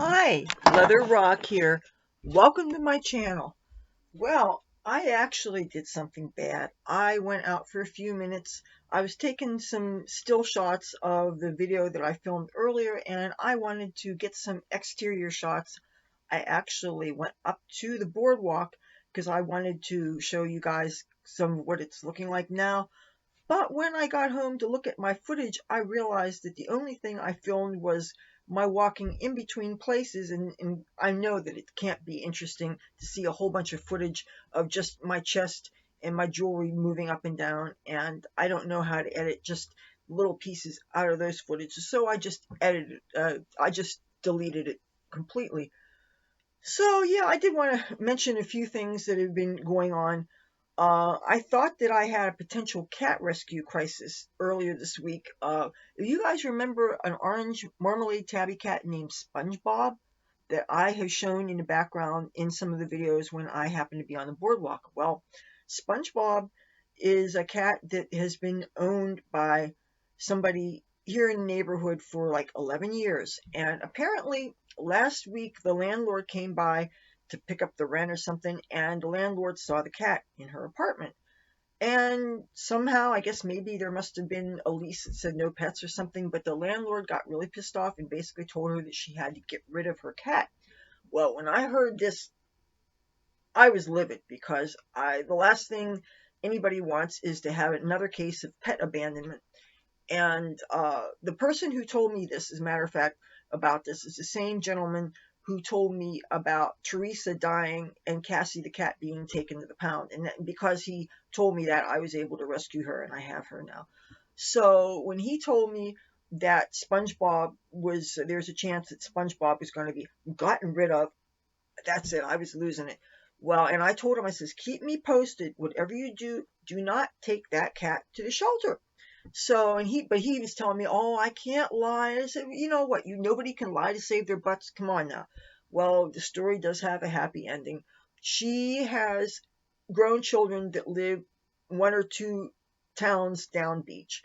Hi, Leather Rock here. Welcome to my channel. Well, I actually did something bad. I went out for a few minutes. I was taking some still shots of the video that I filmed earlier, and I wanted to get some exterior shots. I actually went up to the boardwalk because I wanted to show you guys some of what it's looking like now. But when I got home to look at my footage, I realized that the only thing I filmed was my walking in between places, and I know that it can't be interesting to see a whole bunch of footage of just my chest and my jewelry moving up and down, and I don't know how to edit just little pieces out of those footages, so I just deleted it completely. So yeah, I did want to mention a few things that have been going on. I thought that I had a potential cat rescue crisis earlier this week. If you guys remember an orange marmalade tabby cat named SpongeBob that I have shown in the background in some of the videos when I happen to be on the boardwalk. Well, SpongeBob is a cat that has been owned by somebody here in the neighborhood for like 11 years. And apparently last week the landlord came by to pick up the rent or something, and the landlord saw the cat in her apartment. And somehow, I guess maybe there must have been a lease that said no pets or something, but the landlord got really pissed off and basically told her that she had to get rid of her cat. Well, when I heard this, I was livid because the last thing anybody wants is to have another case of pet abandonment. And the person who told me this, as a matter of fact, about this is the same gentleman who told me about Teresa dying and Cassie the cat being taken to the pound. And because he told me that, I was able to rescue her, and I have her now. So when he told me that there's a chance that SpongeBob was going to be gotten rid of, that's it. I was losing it. Well, and I told him, I says, keep me posted. Whatever you do, do not take that cat to the shelter. So, but he was telling me, oh, I can't lie. I said, you know what? Nobody can lie to save their butts. Come on now. Well, the story does have a happy ending. She has grown children that live one or two towns down beach.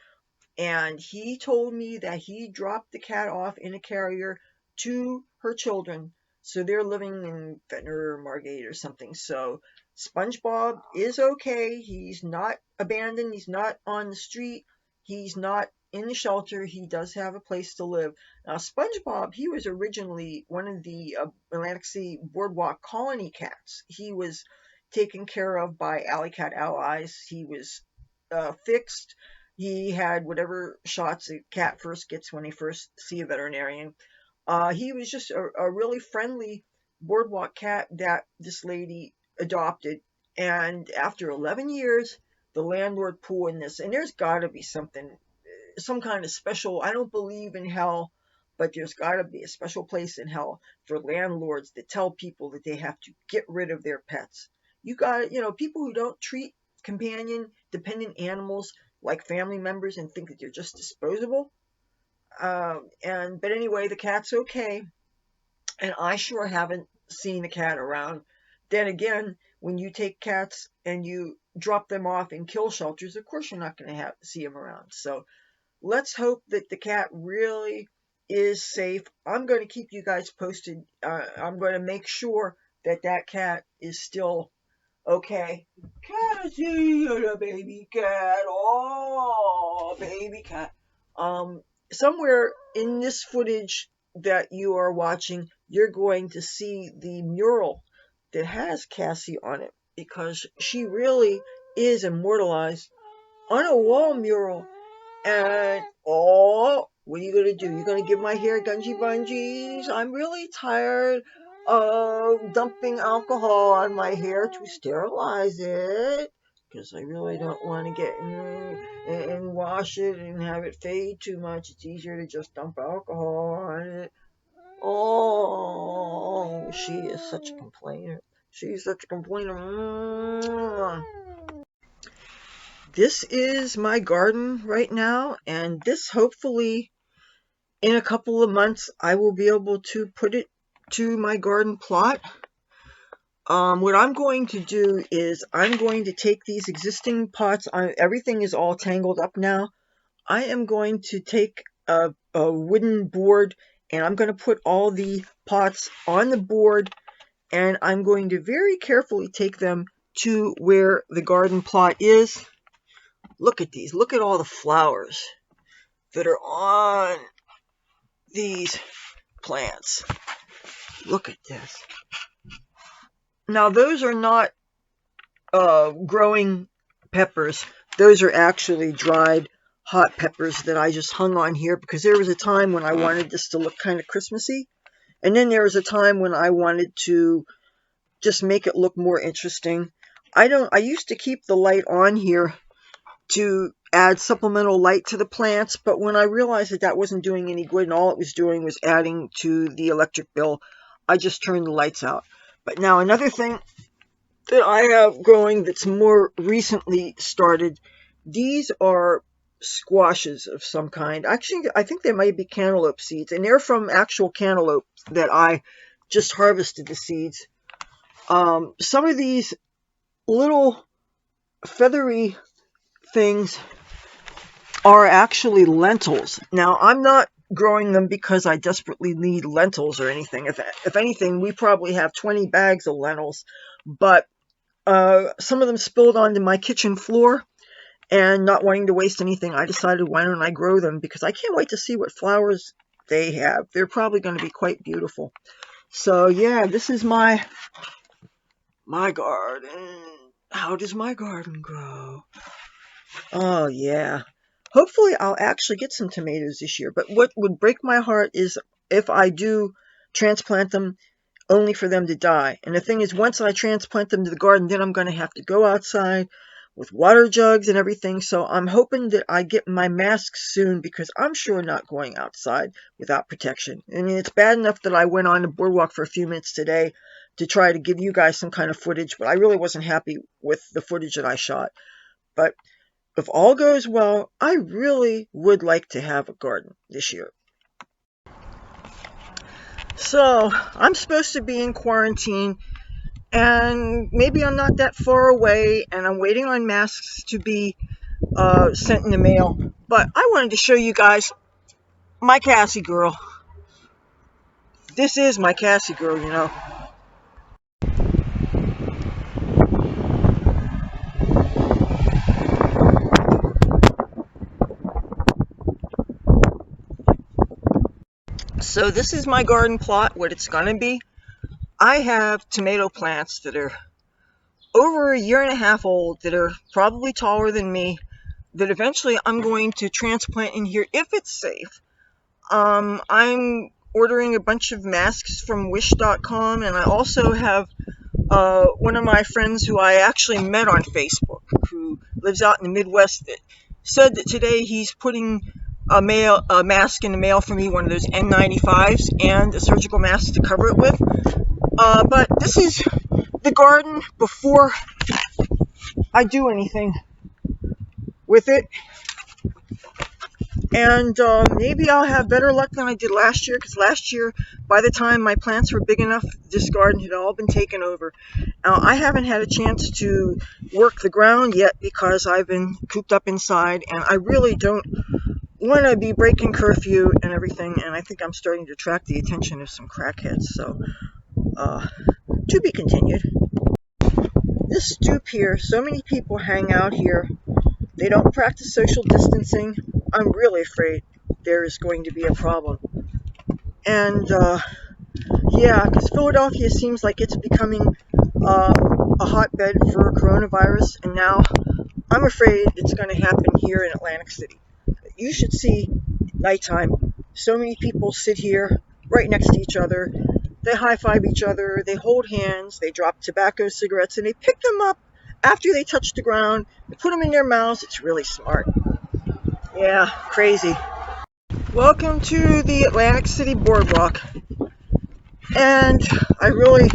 And he told me that he dropped the cat off in a carrier to her children. So they're living in Ventnor or Margate or something. So SpongeBob is okay. He's not abandoned. He's not on the street. He's not in the shelter. He does have a place to live. Now, SpongeBob, he was originally one of the Atlantic City Boardwalk colony cats. He was taken care of by Alley Cat Allies. He was fixed. He had whatever shots a cat first gets when they first see a veterinarian. He was just a really friendly boardwalk cat that this lady adopted. And after 11 years, the landlord pulled in this. And there's got to be something, some kind of special. I don't believe in hell, but there's got to be a special place in hell for landlords that tell people that they have to get rid of their pets. You got it, people who don't treat companion dependent animals like family members and think that they're just disposable. But anyway, the cat's okay, and I sure haven't seen the cat around. Then again, when you take cats and you drop them off in kill shelters, of course you're not going to see them around. So let's hope that the cat really is safe. I'm going to keep you guys posted. I'm going to make sure that that cat is still okay. Cassie, the baby cat. Oh, baby cat. Somewhere in this footage that you are watching, you're going to see the mural that has Cassie on it, because she really is immortalized on a wall mural. And oh, what are you gonna do? You're gonna give my hair gungy bungees? I'm really tired of dumping alcohol on my hair to sterilize it, because I really don't want to get in and wash it and have it fade too much. It's easier to just dump alcohol on it. Oh, she is such a complainer. She's such a complainer. This is my garden right now, and this hopefully in a couple of months I will be able to put it to my garden plot. What I'm going to do is I'm going to take these existing pots. Everything is all tangled up now. I am going to take a wooden board And I'm going to put all the pots on the board, and I'm going to very carefully take them to where the garden plot is. Look at these. Look at all the flowers that are on these plants. Look at this. Now, those are not growing peppers. Those are actually dried hot peppers that I just hung on here because there was a time when I wanted this to look kind of Christmassy. And then there was a time when I wanted to just make it look more interesting. I used to keep the light on here to add supplemental light to the plants, but when I realized that that wasn't doing any good and all it was doing was adding to the electric bill, I just turned the lights out. But now another thing that I have growing that's more recently started, these are squashes of some kind. Actually, I think they might be cantaloupe seeds, and they're from actual cantaloupe that I just harvested the seeds. Some of these little feathery things are actually lentils. Now, I'm not growing them because I desperately need lentils or anything. If anything, we probably have 20 bags of lentils, but some of them spilled onto my kitchen floor, and not wanting to waste anything, I decided, why don't I grow them, because I can't wait to see what flowers they have. They're probably going to be quite beautiful. So yeah, this is my garden. How does my garden grow? Oh yeah. Hopefully I'll actually get some tomatoes this year, but what would break my heart is if I do transplant them only for them to die. And the thing is, once I transplant them to the garden, then I'm going to have to go outside with water jugs and everything. So I'm hoping that I get my mask soon, because I'm sure not going outside without protection. I mean, it's bad enough that I went on the boardwalk for a few minutes today to try to give you guys some kind of footage, but I really wasn't happy with the footage that I shot. But if all goes well, I really would like to have a garden this year. So I'm supposed to be in quarantine, and maybe I'm not that far away, and I'm waiting on masks to be sent in the mail. But I wanted to show you guys my Cassie girl. This is my Cassie girl, you know. So this is my garden plot, what it's going to be. I have tomato plants that are over a year and a half old, that are probably taller than me, that eventually I'm going to transplant in here if it's safe. I'm ordering a bunch of masks from wish.com, and I also have one of my friends who I actually met on Facebook, who lives out in the Midwest, that said that today he's putting a mask in the mail for me, one of those N95s, and a surgical mask to cover it with. But this is the garden before I do anything with it. And maybe I'll have better luck than I did last year, because last year, by the time my plants were big enough, this garden had all been taken over. Now, I haven't had a chance to work the ground yet because I've been cooped up inside, and I really don't want to be breaking curfew and everything, and I think I'm starting to attract the attention of some crackheads, so to be continued. This stoop here, so many people hang out here. They don't practice social distancing. I'm really afraid there is going to be a problem. And yeah, because Philadelphia seems like it's becoming a hotbed for coronavirus, and now I'm afraid it's going to happen here in Atlantic City. You should see nighttime. So many people sit here right next to each other. They high-five each other, they hold hands, they drop tobacco, cigarettes, and they pick them up after they touch the ground. They put them in their mouths. It's really smart. Yeah, crazy. Welcome to the Atlantic City Boardwalk. And I really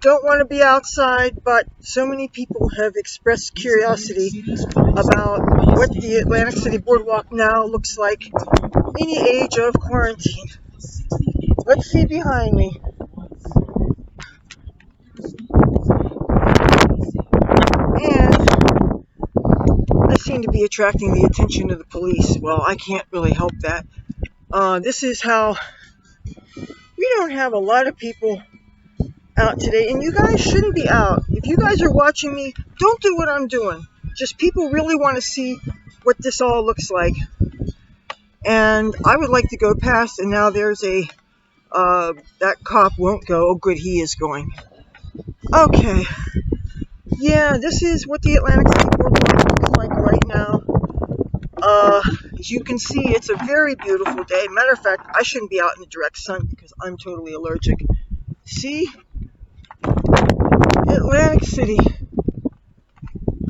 don't want to be outside, but so many people have expressed curiosity about what the Atlantic City Boardwalk now looks like in the age of quarantine. Let's see behind me. And I seem to be attracting the attention of the police. Well, I can't really help that. This is how don't have a lot of people out today, and you guys shouldn't be out. If you guys are watching me, don't do what I'm doing. Just people really want to see what this all looks like. And I would like to go past, and now there's a, that cop won't go. Oh, good, he is going. Okay. Yeah, this is what the Atlantic City Boardwalk looks like right now. As you can see, it's a very beautiful day. Matter of fact, I shouldn't be out in the direct sun because I'm totally allergic. See? Atlantic City.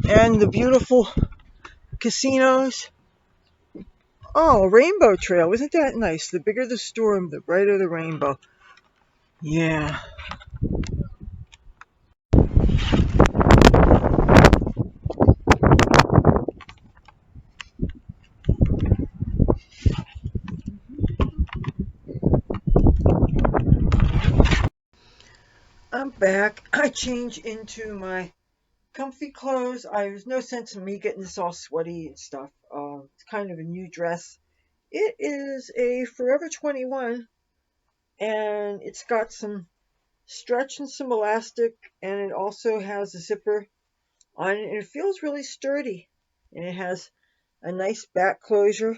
And the beautiful casinos. Oh, rainbow trail. Isn't that nice? The bigger the storm, the brighter the rainbow. Yeah. I'm back. I changed into my comfy clothes. There's no sense in me getting this all sweaty and stuff. It's kind of a new dress. It is a Forever 21, and it's got some stretch and some elastic, and it also has a zipper on it, and it feels really sturdy. And it has a nice back closure,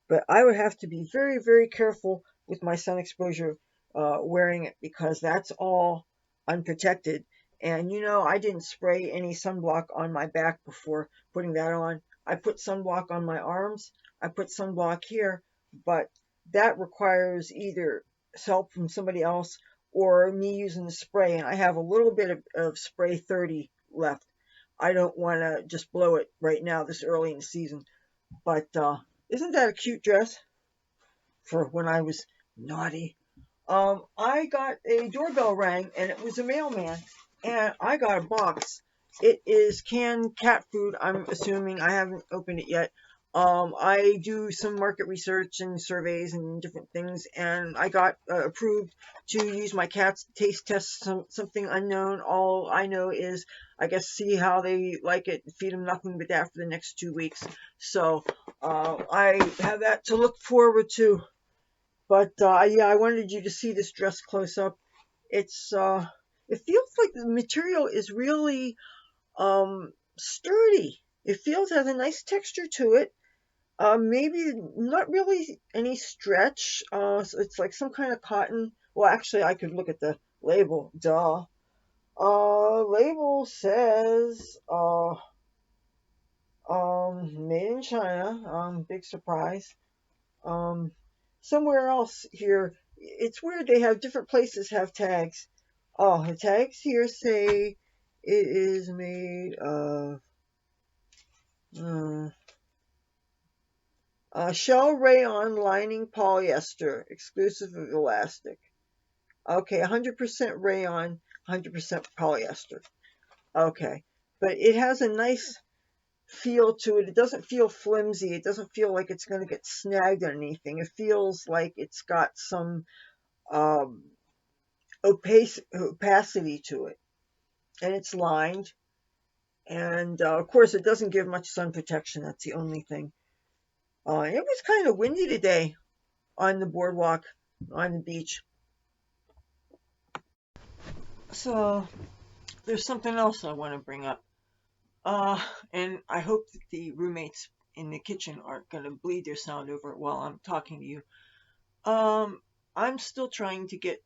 but I would have to be very, very careful with my sun exposure wearing it because that's all unprotected. And I didn't spray any sunblock on my back before putting that on. I put sunblock on my arms. I put sunblock here, but that requires either help from somebody else or me using the spray. And I have a little bit of spray 30 left. I don't want to just blow it right now this early in the season. But isn't that a cute dress for when I was naughty? I got a doorbell rang, and it was a mailman, and I got a box. It is canned cat food, I'm assuming. I haven't opened it yet. I do some market research and surveys and different things, and I got approved to use my cats to taste test something unknown. All I know is, I guess, see how they like it, feed them nothing but that for the next 2 weeks. So I have that to look forward to. But yeah, I wanted you to see this dress close up. It's it feels like the material is really sturdy. It feels has a nice texture to it. Maybe not really any stretch. So it's like some kind of cotton. Well, actually, I could look at the label. Duh. Label says made in China. Big surprise. Um, Somewhere else here, it's weird. They have different places have tags. Oh, the tags here say it is made of uh, shell rayon lining polyester, exclusive of elastic. Okay, 100% rayon, 100% polyester. Okay, but it has a nice feel to it. It doesn't feel flimsy. It doesn't feel like it's going to get snagged on anything. It feels like it's got some um, opacity to it. And it's lined. And of course, it doesn't give much sun protection. That's the only thing. It was kind of windy today on the boardwalk, on the beach. So there's something else I want to bring up. And I hope that the roommates in the kitchen aren't going to bleed their sound over it while I'm talking to you. I'm still trying to get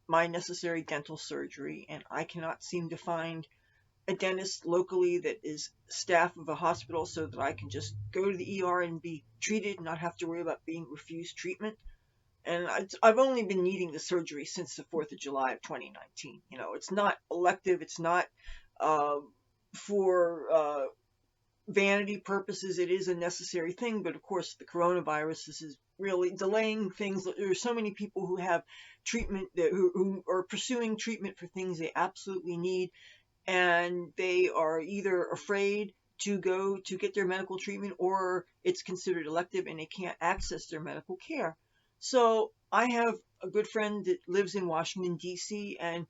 my necessary dental surgery, and I cannot seem to find a dentist locally that is staff of a hospital so that I can just go to the ER and be treated and not have to worry about being refused treatment. And I've only been needing the surgery since the 4th of July of 2019. It's not elective. It's not uh, for vanity purposes. It is a necessary thing, but of course the coronavirus, this is really delaying things. There are so many people who have treatment, who are pursuing treatment for things they absolutely need, and they are either afraid to go to get their medical treatment, or it's considered elective and they can't access their medical care. So I have a good friend that lives in Washington, D.C., and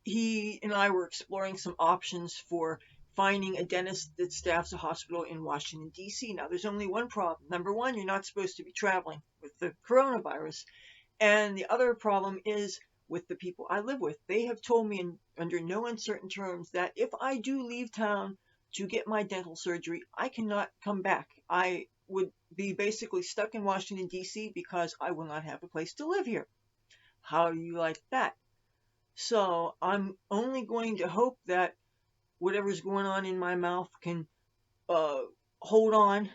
he and I were exploring some options for finding a dentist that staffs a hospital in Washington, D.C. Now, there's only one problem. Number one, you're not supposed to be traveling with the coronavirus. And the other problem is with the people I live with. They have told me under no uncertain terms that if I do leave town to get my dental surgery, I cannot come back. I would be basically stuck in Washington, D.C. because I will not have a place to live here. How do you like that? So I'm only going to hope that whatever's going on in my mouth can uh, hold on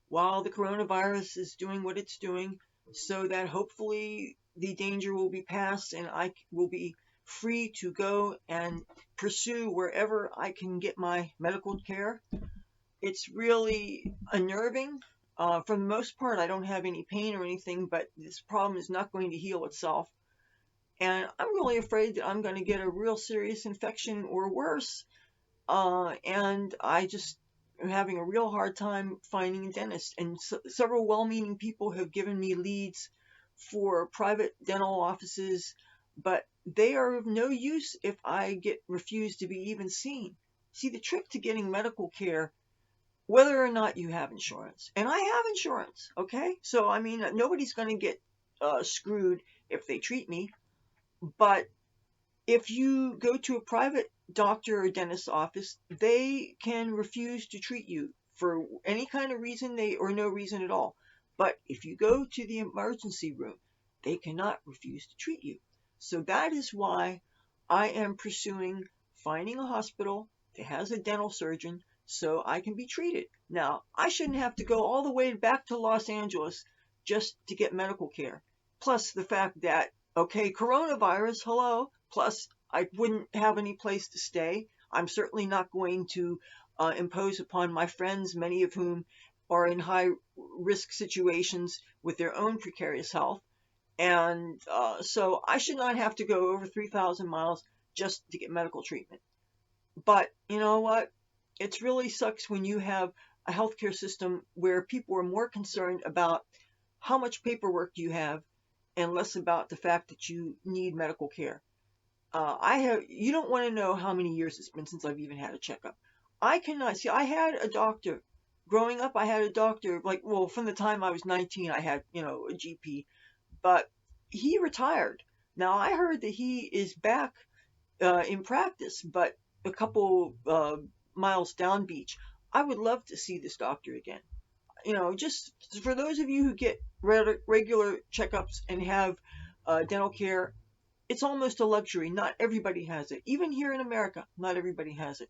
while the coronavirus is doing what it's doing, so that hopefully the danger will be past and I will be free to go and pursue wherever I can get my medical care. It's really unnerving. For the most part, I don't have any pain or anything, but this problem is not going to heal itself. And I'm really afraid that I'm going to get a real serious infection or worse. And I just am having a real hard time finding a dentist. And several well-meaning people have given me leads for private dental offices, but they are of no use if I get refused to be even seen. See, the trick to getting medical care, whether or not you have insurance, and I have insurance, okay? So, I mean, nobody's going to get screwed if they treat me, but if you go to a private doctor or dentist office, they can refuse to treat you for any kind of reason or no reason at all. But if you go to the emergency room, they cannot refuse to treat you. So that is why I am pursuing finding a hospital that has a dental surgeon so I can be treated. Now, I shouldn't have to go all the way back to Los Angeles just to get medical care. Plus the fact that, okay, coronavirus, hello, plus I wouldn't have any place to stay. I'm certainly not going to impose upon my friends, many of whom are in high risk situations with their own precarious health. And so I should not have to go over 3,000 miles just to get medical treatment. But you know what? It really sucks when you have a healthcare system where people are more concerned about how much paperwork you have and less about the fact that you need medical care. You don't want to know how many years it's been since I've even had a checkup. I cannot see. I had a doctor growing up. I had a doctor, like, well, from the time I was 19, I had, a GP, but he retired. Now I heard that he is back in practice, but a couple miles down beach. I would love to see this doctor again. Just for those of you who get regular checkups and have dental care, it's almost a luxury. Not everybody has it. Even here in America, not everybody has it.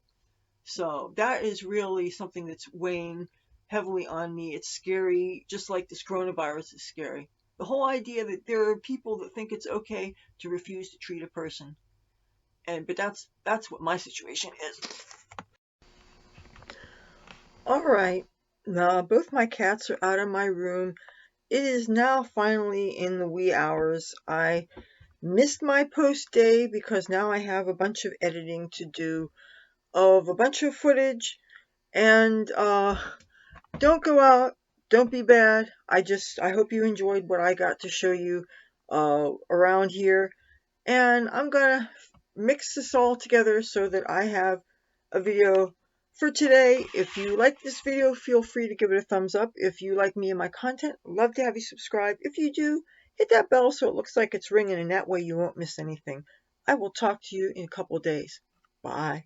So that is really something that's weighing heavily on me. It's scary, just like this coronavirus is scary. The whole idea that there are people that think it's okay to refuse to treat a person. But that's what my situation is. All right. Now, both my cats are out of my room. It is now finally in the wee hours. I missed my post day because now I have a bunch of editing to do of a bunch of footage. And don't go out. Don't be bad. I hope you enjoyed what I got to show you around here. And I'm gonna mix this all together so that I have a video for today. If you like this video, feel free to give it a thumbs up. If you like me and my content, I'd love to have you subscribe. If you do, hit that bell so it looks like it's ringing, and that way you won't miss anything. I will talk to you in a couple days. Bye.